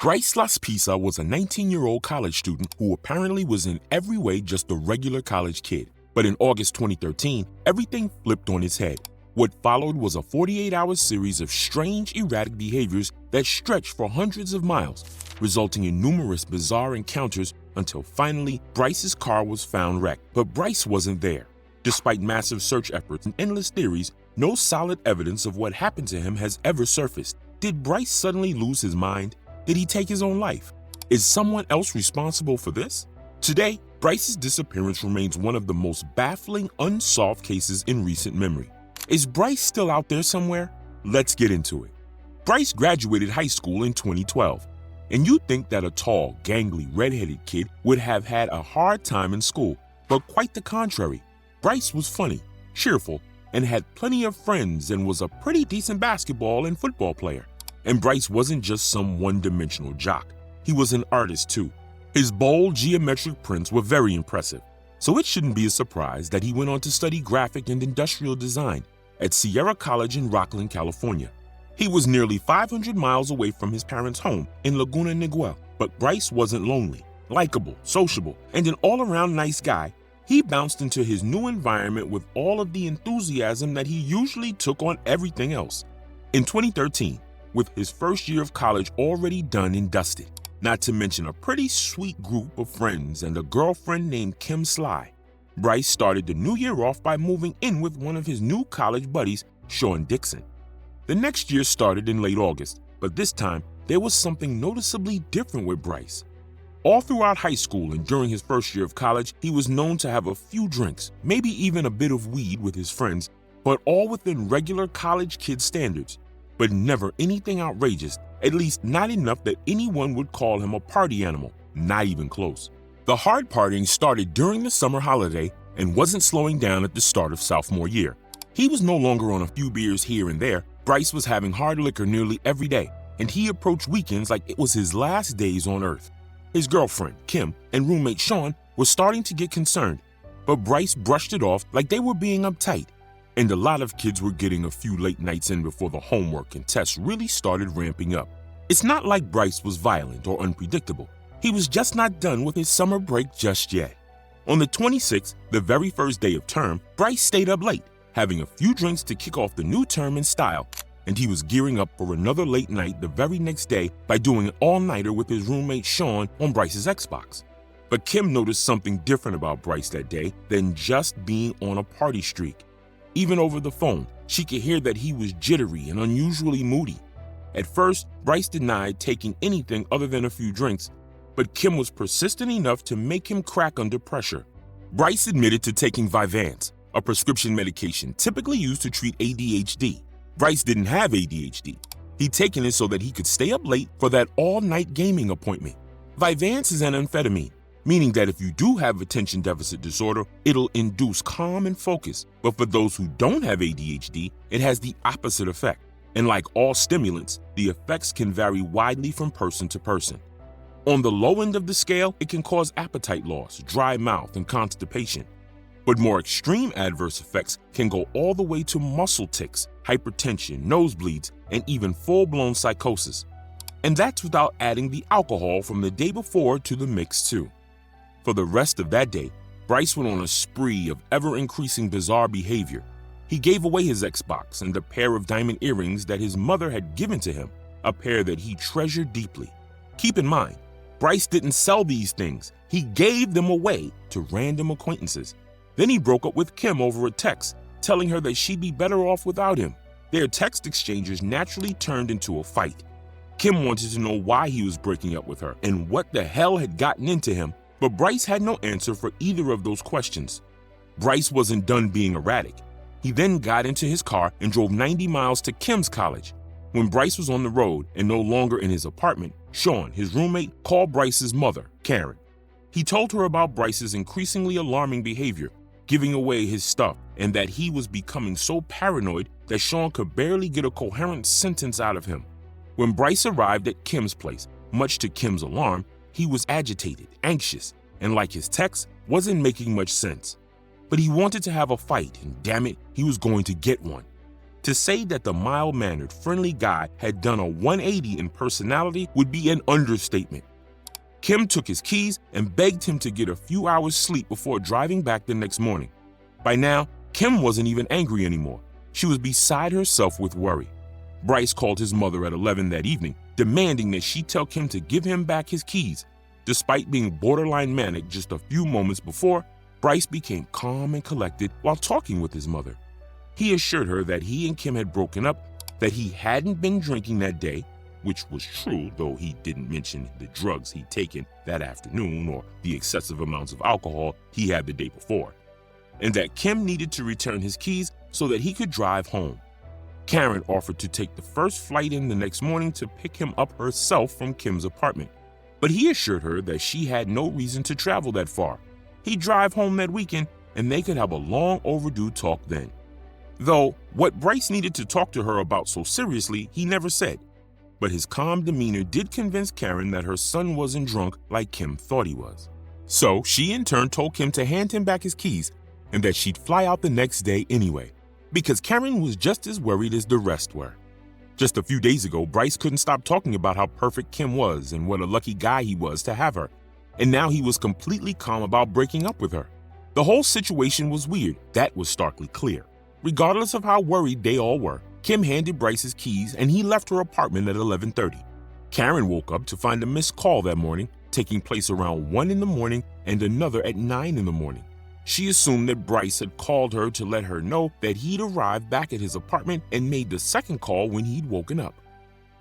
Bryce Laspisa was a 19-year-old college student who apparently was in every way just a regular college kid. But in August 2013, everything flipped on its head. What followed was a 48-hour series of strange, erratic behaviors that stretched for hundreds of miles, resulting in numerous bizarre encounters until finally Bryce's car was found wrecked. But Bryce wasn't there. Despite massive search efforts and endless theories, no solid evidence of what happened to him has ever surfaced. Did Bryce suddenly lose his mind? Did he take his own life? Is someone else responsible for this? Today, Bryce's disappearance remains one of the most baffling, unsolved cases in recent memory. Is Bryce still out there somewhere? Let's get into it. Bryce graduated high school in 2012, and you'd think that a tall, gangly, red-headed kid would have had a hard time in school, but quite the contrary. Bryce was funny, cheerful, and had plenty of friends and was a pretty decent basketball and football player. And Bryce wasn't just some one-dimensional jock. He was an artist too. His bold geometric prints were very impressive, so it shouldn't be a surprise that he went on to study graphic and industrial design at Sierra College in Rocklin, California. He was nearly 500 miles away from his parents' home in Laguna Niguel, but Bryce wasn't lonely. Likable, sociable, and an all-around nice guy, he bounced into his new environment with all of the enthusiasm that he usually took on everything else. In 2013, with his first year of college already done and dusted, not to mention a pretty sweet group of friends and a girlfriend named Kim Sly, Bryce started the new year off by moving in with one of his new college buddies, Sean Dixon. The next year started in late August, but this time there was something noticeably different with Bryce. All throughout high school and during his first year of college, he was known to have a few drinks, maybe even a bit of weed with his friends, but all within regular college kid standards. But never anything outrageous, at least not enough that anyone would call him a party animal, not even close. The hard partying started during the summer holiday and wasn't slowing down at the start of sophomore year. He was no longer on a few beers here and there. Bryce was having hard liquor nearly every day, and he approached weekends like it was his last days on earth. His girlfriend, Kim, and roommate Sean were starting to get concerned, but Bryce brushed it off like they were being uptight. And a lot of kids were getting a few late nights in before the homework and tests really started ramping up. It's not like Bryce was violent or unpredictable. He was just not done with his summer break just yet. On the 26th, the very first day of term, Bryce stayed up late, having a few drinks to kick off the new term in style, and he was gearing up for another late night the very next day by doing an all-nighter with his roommate Sean on Bryce's Xbox. But Kim noticed something different about Bryce that day than just being on a party streak. Even over the phone, she could hear that he was jittery and unusually moody. At first, Bryce denied taking anything other than a few drinks, but Kim was persistent enough to make him crack under pressure. Bryce admitted to taking Vyvanse, a prescription medication typically used to treat ADHD. Bryce didn't have ADHD. He'd taken it so that he could stay up late for that all-night gaming appointment. Vyvanse is an amphetamine, meaning that if you do have attention deficit disorder, it'll induce calm and focus. But for those who don't have ADHD, it has the opposite effect. And like all stimulants, the effects can vary widely from person to person. On the low end of the scale, it can cause appetite loss, dry mouth, and constipation. But more extreme adverse effects can go all the way to muscle tics, hypertension, nosebleeds, and even full-blown psychosis. And that's without adding the alcohol from the day before to the mix too. For the rest of that day, Bryce went on a spree of ever-increasing bizarre behavior. He gave away his Xbox and a pair of diamond earrings that his mother had given to him, a pair that he treasured deeply. Keep in mind, Bryce didn't sell these things. He gave them away to random acquaintances. Then he broke up with Kim over a text, telling her that she'd be better off without him. Their text exchanges naturally turned into a fight. Kim wanted to know why he was breaking up with her and what the hell had gotten into him, but Bryce had no answer for either of those questions. Bryce wasn't done being erratic. He then got into his car and drove 90 miles to Kim's college. When Bryce was on the road and no longer in his apartment, Sean, his roommate, called Bryce's mother, Karen. He told her about Bryce's increasingly alarming behavior, giving away his stuff, and that he was becoming so paranoid that Sean could barely get a coherent sentence out of him. When Bryce arrived at Kim's place, much to Kim's alarm, he was agitated, anxious, and like his text, wasn't making much sense. But he wanted to have a fight, and damn it, he was going to get one. To say that the mild-mannered, friendly guy had done a 180 in personality would be an understatement. Kim took his keys and begged him to get a few hours sleep before driving back the next morning. By now, Kim wasn't even angry anymore. She was beside herself with worry. Bryce called his mother at 11 that evening, demanding that she tell Kim to give him back his keys. Despite being borderline manic just a few moments before, Bryce became calm and collected while talking with his mother. He assured her that he and Kim had broken up, that he hadn't been drinking that day, which was true, though he didn't mention the drugs he'd taken that afternoon or the excessive amounts of alcohol he had the day before, and that Kim needed to return his keys so that he could drive home. Karen offered to take the first flight in the next morning to pick him up herself from Kim's apartment, but he assured her that she had no reason to travel that far. He'd drive home that weekend and they could have a long overdue talk then. Though what Bryce needed to talk to her about so seriously, he never said. But his calm demeanor did convince Karen that her son wasn't drunk like Kim thought he was. So she in turn told Kim to hand him back his keys and that she'd fly out the next day anyway, because Karen was just as worried as the rest were. Just a few days ago, Bryce couldn't stop talking about how perfect Kim was and what a lucky guy he was to have her. And now he was completely calm about breaking up with her. The whole situation was weird, that was starkly clear. Regardless of how worried they all were, Kim handed Bryce his keys and he left her apartment at 11:30. Karen woke up to find a missed call that morning, taking place around 1 in the morning and another at 9 in the morning. She assumed that Bryce had called her to let her know that he'd arrived back at his apartment and made the second call when he'd woken up.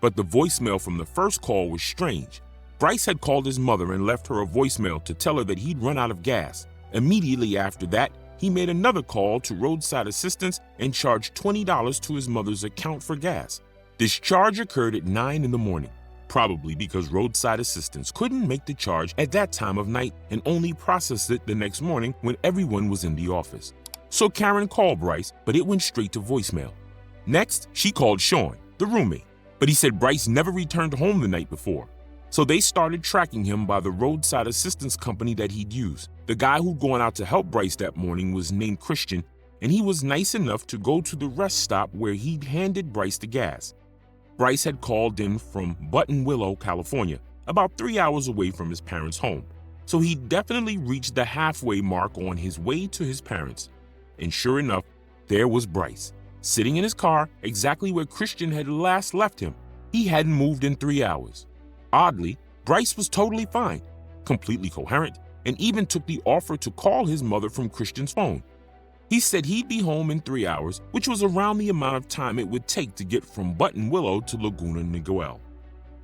But the voicemail from the first call was strange. Bryce had called his mother and left her a voicemail to tell her that he'd run out of gas. Immediately after that, he made another call to roadside assistance and charged $20 to his mother's account for gas. This charge occurred at 9 in the morning, probably because roadside assistance couldn't make the charge at that time of night and only processed it the next morning when everyone was in the office. So Karen called Bryce, but it went straight to voicemail. Next, she called Sean, the roommate, but he said Bryce never returned home the night before. So they started tracking him by the roadside assistance company that he'd used. The guy who'd gone out to help Bryce that morning was named Christian, and he was nice enough to go to the rest stop where he'd handed Bryce the gas. Bryce had called in from Buttonwillow, California, about 3 hours away from his parents' home. So he definitely reached the halfway mark on his way to his parents. And sure enough, there was Bryce, sitting in his car exactly where Christian had last left him. He hadn't moved in 3 hours. Oddly, Bryce was totally fine, completely coherent, and even took the offer to call his mother from Christian's phone. He said he'd be home in 3 hours, which was around the amount of time it would take to get from Buttonwillow to Laguna Niguel.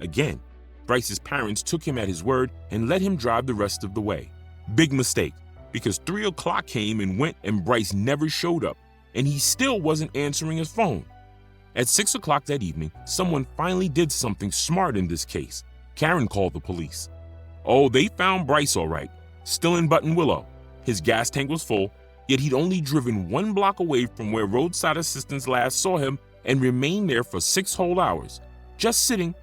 Again, Bryce's parents took him at his word and let him drive the rest of the way. Big mistake, because 3 o'clock came and went and Bryce never showed up, and he still wasn't answering his phone. At 6 o'clock that evening, someone finally did something smart in this case. Karen called the police. Oh, they found Bryce all right, still in Buttonwillow. His gas tank was full, yet he'd only driven 1 block away from where roadside assistance last saw him and remained there for 6 whole hours, just sitting,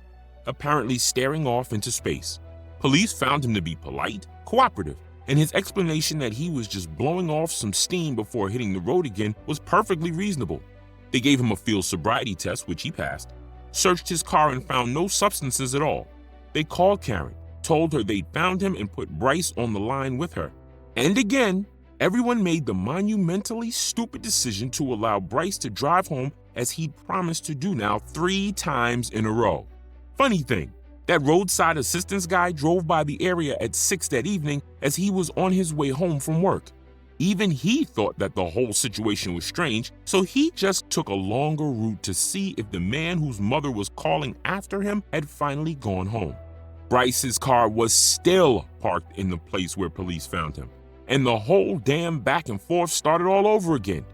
apparently staring off into space. Police found him to be polite, cooperative, and his explanation that he was just blowing off some steam before hitting the road again was perfectly reasonable. They gave him a field sobriety test, which he passed, searched his car and found no substances at all. They called Karen, told her they'd found him and put Bryce on the line with her. And again, everyone made the monumentally stupid decision to allow Bryce to drive home as he'd promised to do now 3 times in a row. Funny thing, that roadside assistance guy drove by the area at 6 that evening as he was on his way home from work. Even he thought that the whole situation was strange, so he just took a longer route to see if the man whose mother was calling after him had finally gone home. Bryce's car was still parked in the place where police found him, and the whole damn back and forth started all over again.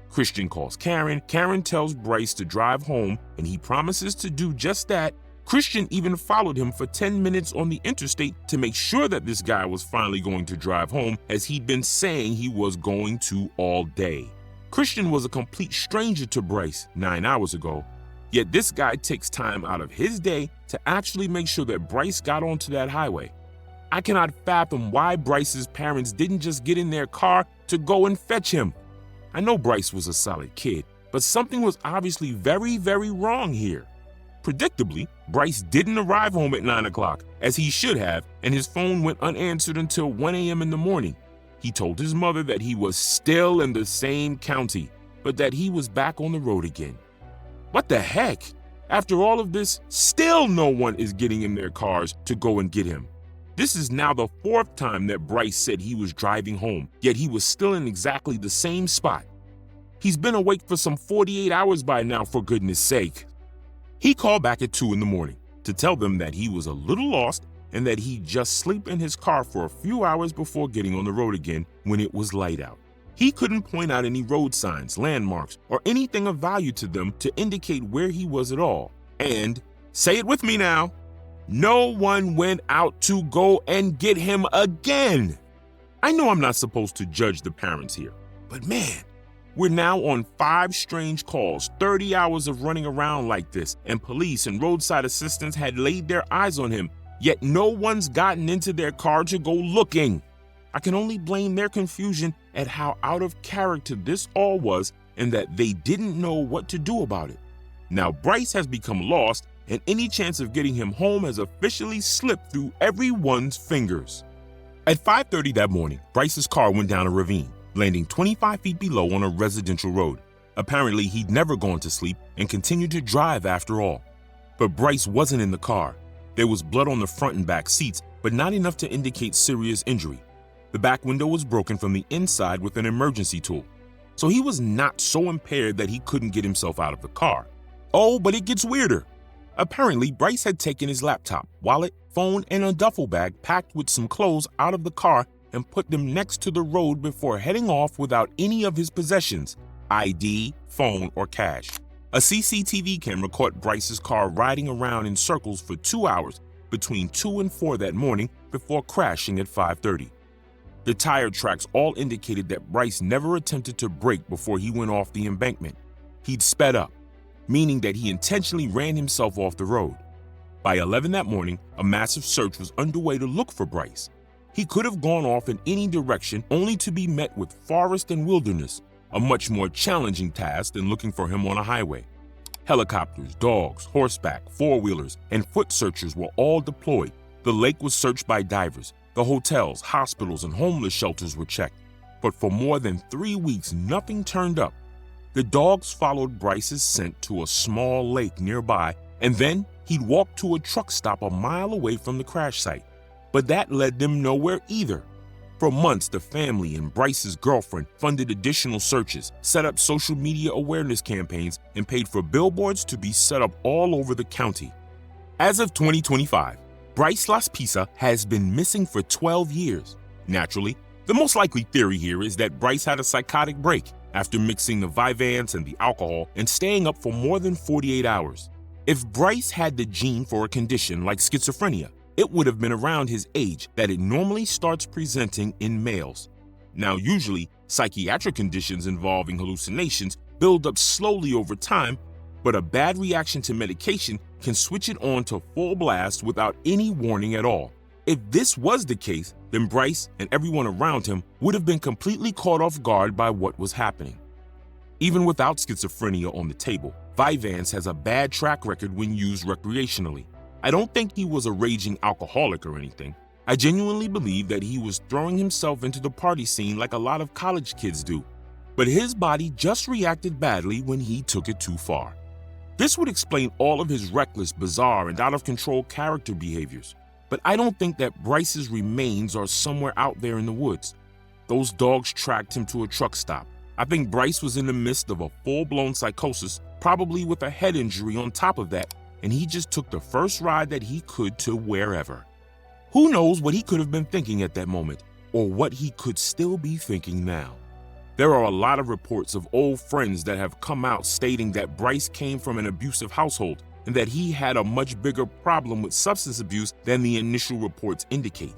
Christian calls Karen, Karen tells Bryce to drive home, and he promises to do just that. Christian even followed him for 10 minutes on the interstate to make sure that this guy was finally going to drive home, as he'd been saying he was going to all day. Christian was a complete stranger to Bryce 9 hours ago, yet this guy takes time out of his day to actually make sure that Bryce got onto that highway. I cannot fathom why Bryce's parents didn't just get in their car to go and fetch him. I know Bryce was a solid kid, But something was obviously very, very wrong here. Predictably, Bryce didn't arrive home at 9 o'clock, as he should have, and his phone went unanswered until 1 a.m. in the morning. He told his mother that he was still in the same county, but that he was back on the road again. What the heck? After all of this, still no one is getting in their cars to go and get him. This is now the 4th time that Bryce said he was driving home, yet he was still in exactly the same spot. He's been awake for some 48 hours by now, for goodness sake. He called back at 2 in the morning to tell them that he was a little lost and that he'd just sleep in his car for a few hours before getting on the road again when it was light out. He couldn't point out any road signs, landmarks, or anything of value to them to indicate where he was at all. And, say it with me now, no one went out to go and get him again. I know I'm not supposed to judge the parents here, but man, we're now on 5 strange calls, 30 hours of running around like this, and police and roadside assistants had laid their eyes on him, yet no one's gotten into their car to go looking. I can only blame their confusion at how out of character this all was and that they didn't know what to do about it. Now Bryce has become lost, and any chance of getting him home has officially slipped through everyone's fingers. At 5:30 that morning, Bryce's car went down a ravine, landing 25 feet below on a residential road. Apparently, he'd never gone to sleep and continued to drive after all. But Bryce wasn't in the car. There was blood on the front and back seats, but not enough to indicate serious injury. The back window was broken from the inside with an emergency tool, so he was not so impaired that he couldn't get himself out of the car. Oh, but it gets weirder. Apparently, Bryce had taken his laptop, wallet, phone, and a duffel bag packed with some clothes out of the car and put them next to the road before heading off without any of his possessions, ID, phone, or cash. A CCTV camera caught Bryce's car riding around in circles for 2 hours between 2 and 4 that morning before crashing at 5:30. The tire tracks all indicated that Bryce never attempted to brake before he went off the embankment. He'd sped up, meaning that he intentionally ran himself off the road. By 11 that morning, a massive search was underway to look for Bryce. He could have gone off in any direction only to be met with forest and wilderness, a much more challenging task than looking for him on a highway. Helicopters, dogs, horseback, four-wheelers, and foot searchers were all deployed. The lake was searched by divers. The hotels, hospitals, and homeless shelters were checked. But for more than 3 weeks, nothing turned up. The dogs followed Bryce's scent to a small lake nearby, and then he'd walk to a truck stop a mile away from the crash site. But that led them nowhere either. For months, the family and Bryce's girlfriend funded additional searches, set up social media awareness campaigns, and paid for billboards to be set up all over the county. As of 2025, Bryce Laspisa has been missing for 12 years. Naturally, the most likely theory here is that Bryce had a psychotic break after mixing the Vyvanse and the alcohol and staying up for more than 48 hours. If Bryce had the gene for a condition like schizophrenia, it would have been around his age that it normally starts presenting in males. Now, usually, psychiatric conditions involving hallucinations build up slowly over time, but a bad reaction to medication can switch it on to full blast without any warning at all. If this was the case, then Bryce and everyone around him would have been completely caught off guard by what was happening. Even without schizophrenia on the table, Vyvanse has a bad track record when used recreationally. I don't think he was a raging alcoholic or anything. I genuinely believe that he was throwing himself into the party scene like a lot of college kids do. But his body just reacted badly when he took it too far. This would explain all of his reckless, bizarre, and out-of-control character behaviors. But I don't think that Bryce's remains are somewhere out there in the woods. Those dogs tracked him to a truck stop. I think Bryce was in the midst of a full-blown psychosis, probably with a head injury on top of that, and he just took the first ride that he could to wherever. Who knows what he could have been thinking at that moment, or what he could still be thinking now. There are a lot of reports of old friends that have come out stating that Bryce came from an abusive household and that he had a much bigger problem with substance abuse than the initial reports indicate.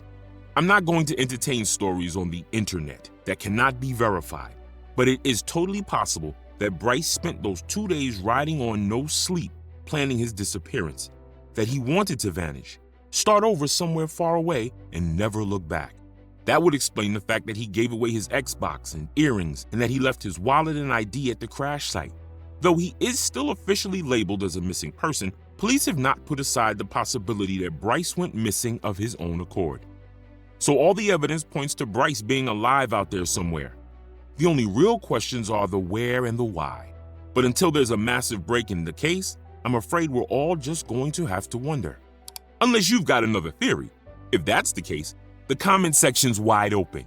I'm not going to entertain stories on the internet that cannot be verified, but it is totally possible that Bryce spent those 2 days riding on no sleep planning his disappearance, that he wanted to vanish, start over somewhere far away, and never look back. That would explain the fact that he gave away his Xbox and earrings and that he left his wallet and ID at the crash site. Though he is still officially labeled as a missing person, police have not put aside the possibility that Bryce went missing of his own accord. So all the evidence points to Bryce being alive out there somewhere. The only real questions are the where and the why. But until there's a massive break in the case, I'm afraid we're all just going to have to wonder. Unless you've got another theory. If that's the case, the comment section's wide open.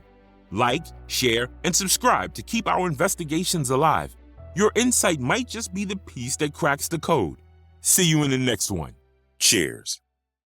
Like, share, and subscribe to keep our investigations alive. Your insight might just be the piece that cracks the code. See you in the next one. Cheers.